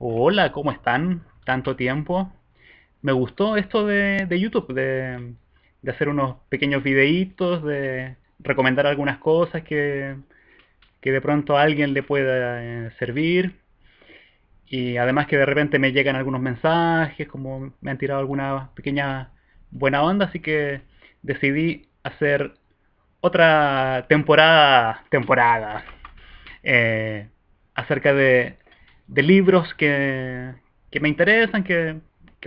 Hola, ¿cómo están? Tanto tiempo. Me gustó esto de YouTube, de hacer unos pequeños videitos, de recomendar algunas cosas que de pronto a alguien le pueda servir. Y además que de repente me llegan algunos mensajes, como me han tirado alguna pequeña buena onda, así que decidí hacer otra temporada eh, acerca de libros que me interesan, que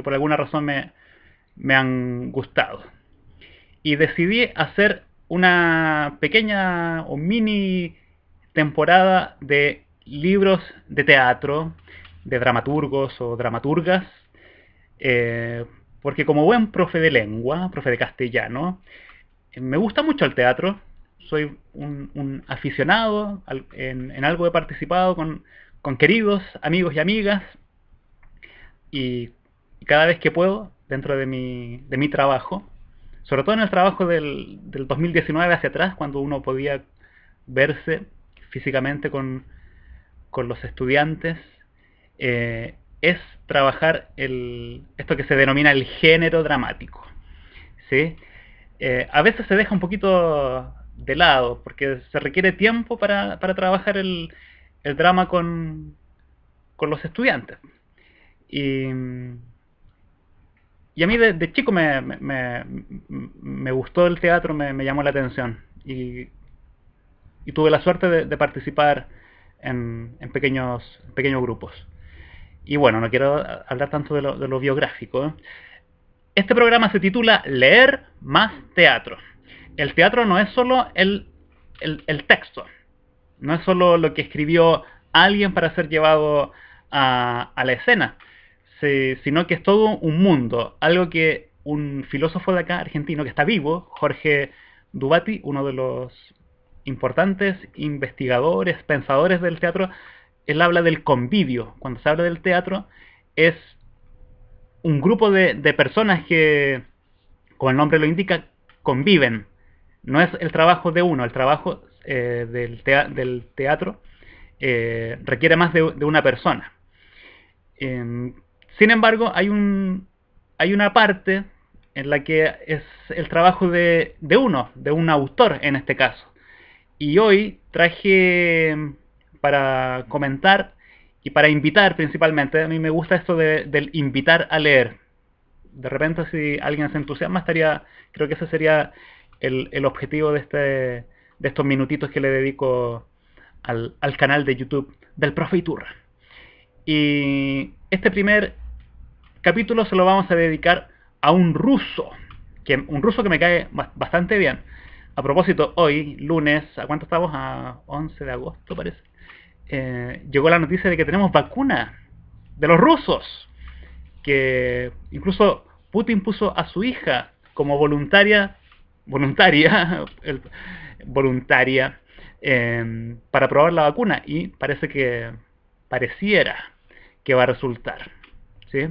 por alguna razón me han gustado. Y decidí hacer una pequeña o mini temporada de libros de teatro, de dramaturgos o dramaturgas, eh, porque como buen profe de lengua, profe de castellano, me gusta mucho el teatro, soy un aficionado, en algo he participado con queridos amigos y amigas y cada vez que puedo, dentro de mi trabajo, sobre todo en el trabajo del 2019 hacia atrás, cuando uno podía verse físicamente con los estudiantes, es trabajar esto que se denomina el género dramático. ¿Sí? A veces se deja un poquito de lado, porque se requiere tiempo para trabajar el drama con los estudiantes. Y, y a mí de chico me gustó el teatro, me llamó la atención. Y tuve la suerte de participar pequeños grupos. Y bueno, no quiero hablar tanto de lo biográfico. Este programa se titula Leer más teatro. El teatro no es solo el texto, no es solo lo que escribió alguien para ser llevado a la escena, sino que es todo un mundo, algo que un filósofo de acá, argentino, que está vivo, Jorge Dubati, uno de los importantes investigadores, pensadores del teatro, él habla del convivio. Cuando se habla del teatro, es un grupo de personas que, como el nombre lo indica, conviven. No es el trabajo de uno, el trabajo del teatro requiere más de una persona. Sin embargo, hay una parte en la que es el trabajo de uno, de un autor en este caso. Y hoy traje para comentar y para invitar principalmente, a mí me gusta esto del invitar a leer. De repente si alguien se entusiasma, creo que ese sería el objetivo de estos minutitos que le dedico al canal de YouTube del Profe Iturra. Y este primer capítulo se lo vamos a dedicar a un ruso que me cae bastante bien. A propósito, hoy, lunes, ¿a cuánto estamos? A 11 de agosto, parece. Llegó la noticia de que tenemos vacuna de los rusos, que incluso Putin puso a su hija como voluntaria, voluntaria, para probar la vacuna y pareciera que va a resultar. ¿Sí?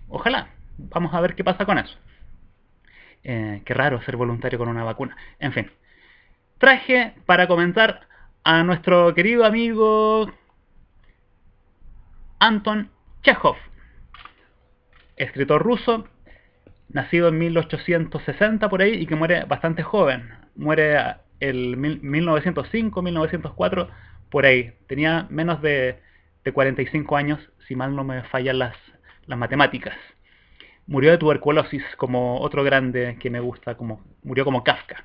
Ojalá. Vamos a ver qué pasa con eso. Qué raro ser voluntario con una vacuna. En fin. Traje para comentar a nuestro querido amigo Anton Chekhov, escritor ruso, nacido en 1860 por ahí y que muere bastante joven. Muere en 1905, 1904, por ahí. Tenía menos de 45 años, si mal no me fallan las matemáticas. Murió de tuberculosis, como otro grande que me gusta, murió como Kafka.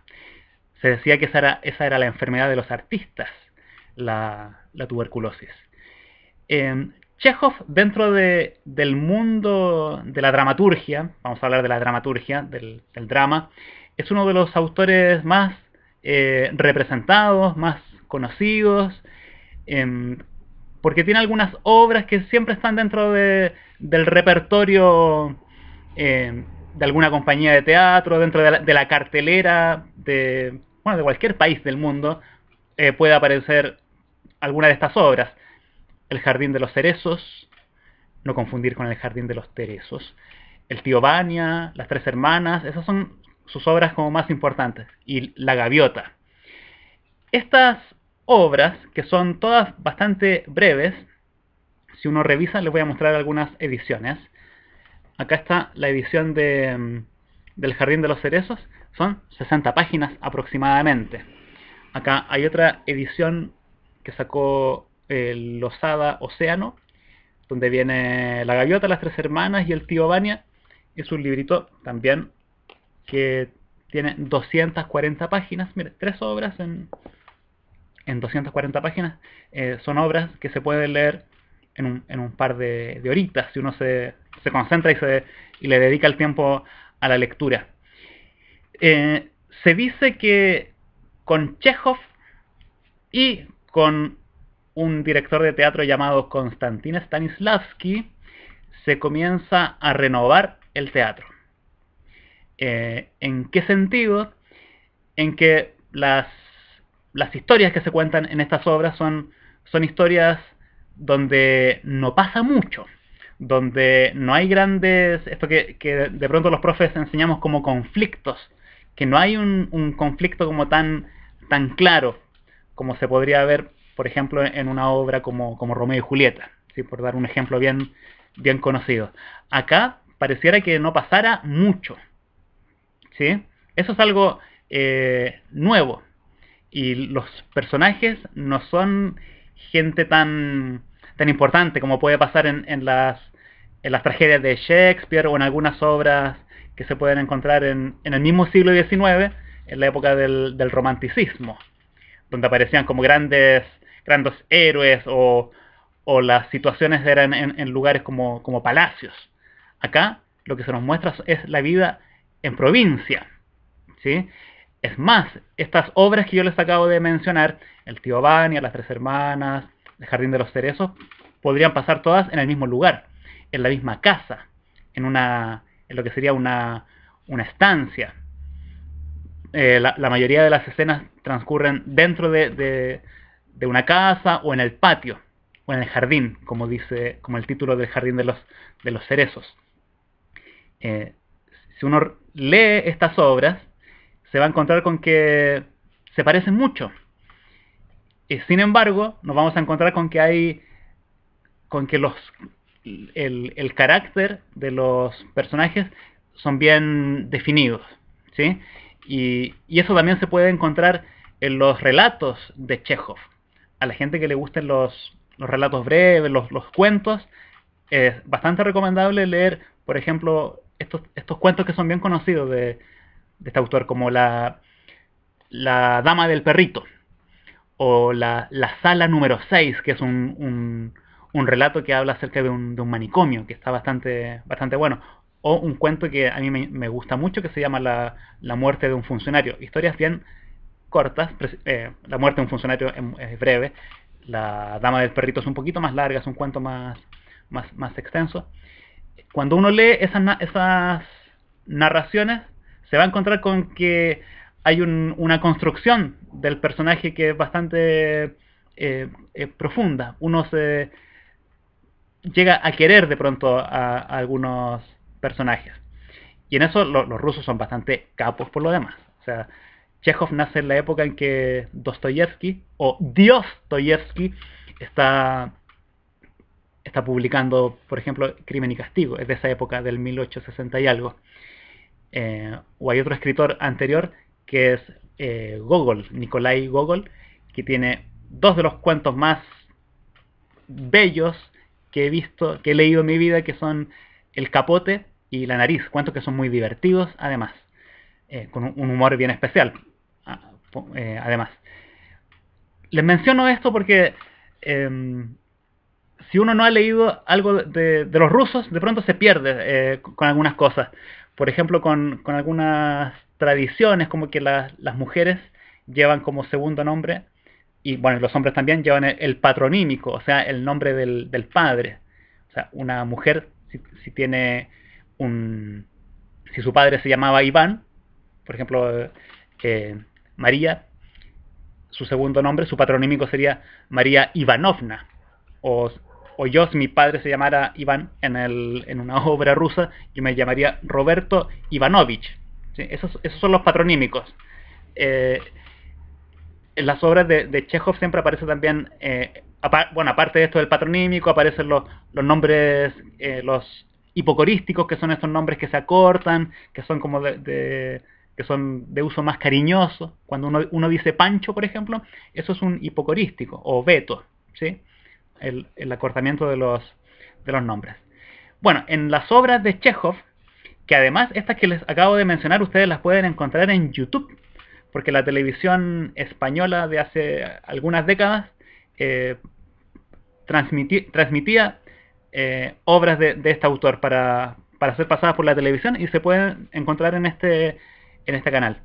Se decía que esa era la enfermedad de los artistas, la tuberculosis. Chekhov, dentro del mundo de la dramaturgia, vamos a hablar de la dramaturgia, del drama, es uno de los autores más representados, más conocidos, eh, porque tiene algunas obras que siempre están dentro del repertorio de alguna compañía de teatro, dentro de la cartelera bueno, de cualquier país del mundo, puede aparecer alguna de estas obras. El Jardín de los Cerezos, no confundir con El Jardín de los Terezos. El Tío Vania, Las Tres Hermanas, esas son sus obras como más importantes. Y La Gaviota. Estas obras, que son todas bastante breves, si uno revisa, les voy a mostrar algunas ediciones. Acá está la edición del Jardín de los Cerezos, son 60 páginas aproximadamente. Acá hay otra edición que sacó Losada Océano, donde viene La Gaviota, Las Tres Hermanas y El Tío Vania. Es un librito también que tiene 240 páginas. Mire, 3 obras en 240 páginas. Son obras que se pueden leer en un par de horitas, si uno se concentra y le dedica el tiempo a la lectura. Se dice que con Chekhov y con un director de teatro llamado Konstantin Stanislavski se comienza a renovar el teatro. ¿En qué sentido? En que las historias que se cuentan en estas obras son historias donde no pasa mucho, donde no hay grandes, esto que de pronto los profes enseñamos como conflictos, que no hay un conflicto como tan claro como se podría ver, por ejemplo, en una obra como Romeo y Julieta, ¿sí? Por dar un ejemplo bien conocido. Acá pareciera que no pasara mucho, ¿sí? Eso es algo nuevo. Y los personajes no son gente tan importante como puede pasar en las tragedias de Shakespeare o en algunas obras que se pueden encontrar en el mismo siglo XIX, en la época del romanticismo, donde aparecían como grandes héroes o las situaciones eran en lugares como palacios. Acá lo que se nos muestra es la vida en provincia, ¿sí? Es más, estas obras que yo les acabo de mencionar, El Tío Vania, Las Tres Hermanas, El Jardín de los Cerezos, podrían pasar todas en el mismo lugar, en la misma casa, en lo que sería una estancia. La mayoría de las escenas transcurren dentro de una casa o en el patio o en el jardín, como el título del Jardín de los Cerezos. Si uno lee estas obras, se va a encontrar con que se parecen mucho. Sin embargo, nos vamos a encontrar con que el carácter de los personajes son bien definidos, ¿sí? Y eso también se puede encontrar en los relatos de Chekhov. A la gente que le gusten los relatos breves, los cuentos, es bastante recomendable leer, por ejemplo, estos cuentos que son bien conocidos de este autor, como la Dama del Perrito, o la Sala número 6, que es un relato que habla acerca de un manicomio, que está bastante bueno, o un cuento que a mí me gusta mucho, que se llama La muerte de un funcionario. Historias bien cortas, La muerte de un funcionario es breve, La Dama del Perrito es un poquito más larga, es un cuento más extenso. Cuando uno lee esas narraciones, se va a encontrar con que hay una construcción del personaje que es bastante profunda. Uno se llega a querer de pronto a algunos personajes. Y en eso los rusos son bastante capos por lo demás. O sea, Chekhov nace en la época en que Dostoyevsky, o Dostoyevsky, está publicando, por ejemplo, Crimen y Castigo. Es de esa época, del 1860 y algo. O hay otro escritor anterior que es Gogol, Nikolai Gogol, que tiene 2 de los cuentos más bellos que he leído en mi vida, que son El Capote y La Nariz, cuentos que son muy divertidos, además, con un humor bien especial, además. Les menciono esto porque si uno no ha leído algo de los rusos, de pronto se pierde con algunas cosas. Por ejemplo, con algunas tradiciones, como que las mujeres llevan como segundo nombre, y bueno, los hombres también llevan el patronímico, o sea, el nombre del padre. O sea, una mujer, si tiene si su padre se llamaba Iván, por ejemplo, María, su segundo nombre, su patronímico sería María Ivanovna. O yo, si mi padre se llamara Iván en una obra rusa, yo me llamaría Roberto Ivanovich. ¿Sí? Esos son los patronímicos. En las obras de Chekhov siempre aparece también bueno, aparte de esto del patronímico, aparecen los nombres, los hipocorísticos, que son estos nombres que se acortan, que son como que son de uso más cariñoso. Cuando uno dice Pancho, por ejemplo, eso es un hipocorístico, o Beto, ¿sí? El acortamiento de los nombres. Bueno, en las obras de Chekhov, que además estas que les acabo de mencionar, ustedes las pueden encontrar en YouTube, porque la televisión española de hace algunas décadas transmitía obras de este autor para ser pasadas por la televisión, y se pueden encontrar en este canal.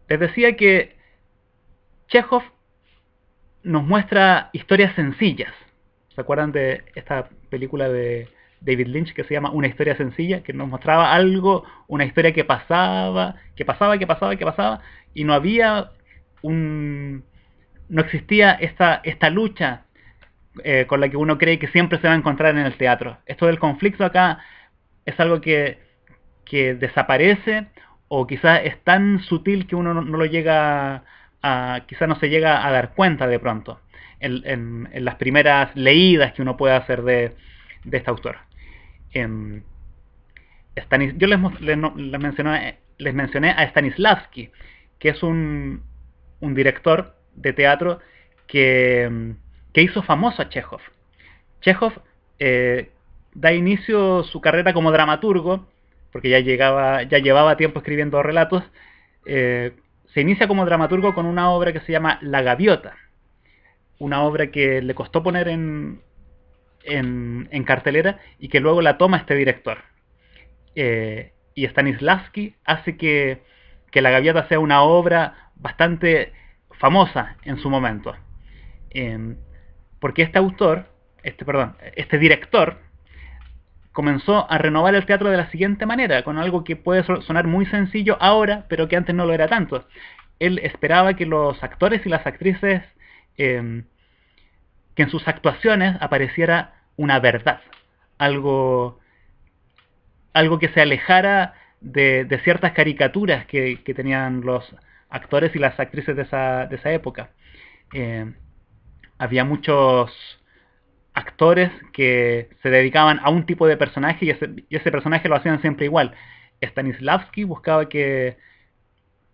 Les decía que Chekhov nos muestra historias sencillas. ¿Se acuerdan de esta película de David Lynch que se llama Una historia sencilla? Que nos mostraba algo, una historia que pasaba, y no había no existía esta lucha con la que uno cree que siempre se va a encontrar en el teatro. Esto del conflicto acá es algo que desaparece, o quizás es tan sutil que uno no lo llega quizás no se llega a dar cuenta de pronto en las primeras leídas que uno puede hacer de este autor. Yo les mencioné a Stanislavski, que es un director de teatro que hizo famoso a Chekhov. Chekhov da inicio su carrera como dramaturgo, porque ya llevaba tiempo escribiendo relatos. Se inicia como dramaturgo con una obra que se llama La Gaviota, una obra que le costó poner en cartelera, y que luego la toma este director. Y Stanislavski hace que La Gaviota sea una obra bastante famosa en su momento. Porque este director comenzó a renovar el teatro de la siguiente manera, con algo que puede sonar muy sencillo ahora, pero que antes no lo era tanto. Él esperaba que los actores y las actrices, que en sus actuaciones apareciera una verdad, algo que se alejara de ciertas caricaturas que tenían los actores y las actrices de esa época. Había muchos actores que se dedicaban a un tipo de personaje, y ese personaje lo hacían siempre igual. Stanislavski buscaba que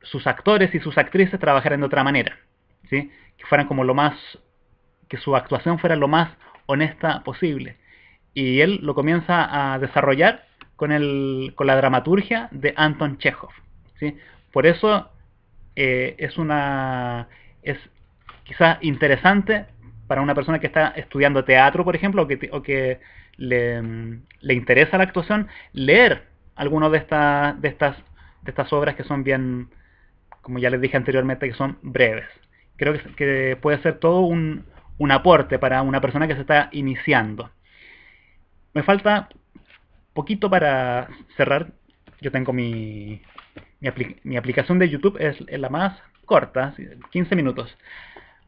sus actores y sus actrices trabajaran de otra manera, ¿sí? Que fueran como que su actuación fuera lo más honesta posible. Y él lo comienza a desarrollar con la dramaturgia de Anton Chekhov, ¿sí? Por eso es quizás interesante para una persona que está estudiando teatro, por ejemplo, o que le interesa la actuación, leer algunas de estas obras, que son bien, como ya les dije anteriormente, que son breves. Creo que puede ser todo un aporte para una persona que se está iniciando. Me falta poquito para cerrar. Yo tengo mi aplicación de YouTube, es la más corta, 15 minutos.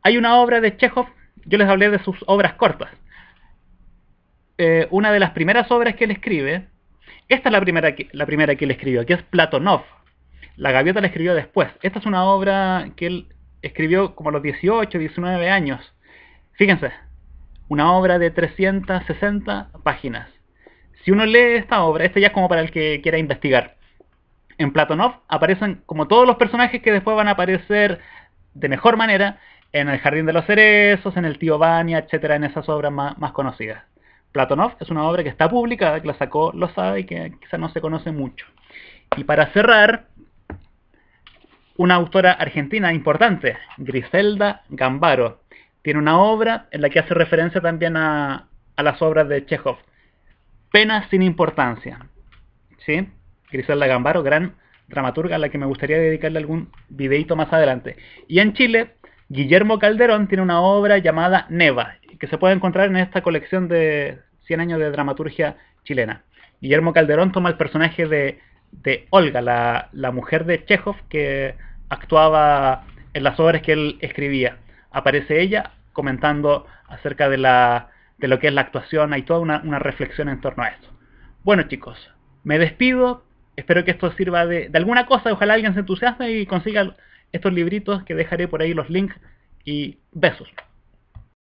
Hay una obra de Chekhov. Yo les hablé de sus obras cortas. Una de las primeras obras que él escribe, esta es la primera que él escribió, que es Platonov. La Gaviota la escribió después. Esta es una obra que él escribió como a los 18, 19 años. Fíjense, una obra de 360 páginas. Si uno lee esta obra, ya es como para el que quiera investigar. En Platonov aparecen como todos los personajes que después van a aparecer de mejor manera en El Jardín de los Cerezos, en El Tío Vania, etcétera, en esas obras más conocidas. Platonov es una obra que está publicada, que la sacó Losada y que quizás no se conoce mucho. Y para cerrar, una autora argentina importante, Griselda Gambaro, tiene una obra en la que hace referencia también a las obras de Chekhov. Penas sin importancia, ¿sí? Griselda Gambaro, gran dramaturga a la que me gustaría dedicarle algún videito más adelante. Y en Chile, Guillermo Calderón tiene una obra llamada Neva, que se puede encontrar en esta colección de 100 años de dramaturgia chilena. Guillermo Calderón toma el personaje de Olga, la mujer de Chekhov, que actuaba en las obras que él escribía. Aparece ella comentando acerca de lo que es la actuación. Hay toda una reflexión en torno a esto. Bueno, chicos, me despido. Espero que esto sirva de alguna cosa. Ojalá alguien se entusiasme y consiga estos libritos, que dejaré por ahí los links. Y besos.